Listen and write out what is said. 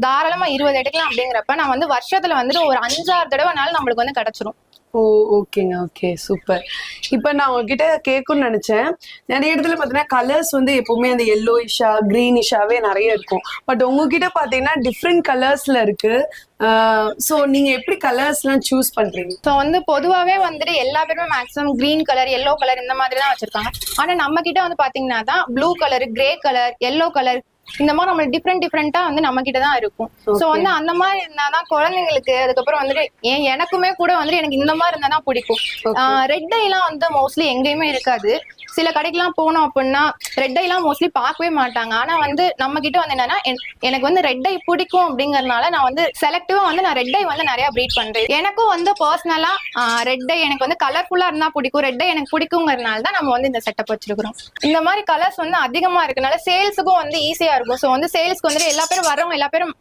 தாராளமா 20 எடுக்கலாம் அப்படிங்கிறப்ப நான் வந்து வருஷத்துல வந்துட்டு ஒரு 5-6 தடவைனாலும் நம்மளுக்கு வந்து கிடைச்சிரும். ஓ ஓகேங்க, ஓகே சூப்பர். இப்ப நான் உங்ககிட்ட கேட்கணும்னு நினைச்சேன். நிறைய இடத்துல பாத்தீங்கன்னா கலர்ஸ் வந்து எப்பவுமே அந்த எல்லோயிஷா கிரீனிஷாவே நிறைய இருக்கும். பட் உங்ககிட்ட பாத்தீங்கன்னா டிஃப்ரெண்ட் கலர்ஸ்ல இருக்கு. சோ நீங்க எப்படி கலர்ஸ் எல்லாம் சூஸ் பண்றீங்க? ஸோ வந்து பொதுவாகவே வந்துட்டு எல்லா பேருமே maximum green colour, yellow colour இந்த மாதிரி தான் வச்சிருக்காங்க. ஆனா நம்ம கிட்ட வந்து பாத்தீங்கன்னா தான் blue colour, grey colour, yellow colour இந்த மாதிரி நம்ம டிஃப்ரெண்டா வந்து நம்ம கிட்ட தான் இருக்கும். சோ வந்து அந்த மாதிரி இருந்தாதான் குழந்தைங்களுக்கு, அதுக்கப்புறம் வந்துட்டு எனக்குமே கூட வந்துட்டு எனக்கு இந்த மாதிரி இருந்தாதான் பிடிக்கும். ரெட் ஐ எல்லாம் வந்து மோஸ்ட்லி எங்கேயுமே இருக்காது. சில கடைக்கெல்லாம் போனோம் அப்படின்னா ரெட் ஐ எல்லாம் மோஸ்ட்லி பார்க்கவே மாட்டாங்க. ஆனா வந்து நம்ம கிட்ட வந்து என்னன்னா எனக்கு வந்து ரெட் ஐ பிடிக்கும் அப்படிங்கறதுனால நான் வந்து செலக்டிவா வந்து நான் ரெட் ஐ வந்து நிறைய ப்ரீட் பண்றேன். எனக்கும் வந்து பர்சனலா ரெட் ஐ எனக்கு வந்து கலர்ஃபுல்லா இருந்தா பிடிக்கும், ரெட் ஐ எனக்கு பிடிக்குங்கிறதுனால தான் நம்ம வந்து இந்த செட்டப் வச்சிருக்கிறோம். இந்த மாதிரி கலர்ஸ் வந்து அதிகமா இருக்கனால சேல்ஸுக்கும் வந்து ஈஸியா இருக்கும். ஸோ வந்து சேல்ஸ்க்கு வந்து எல்லா பேரும் வர்றவங்க எல்லா பேரும்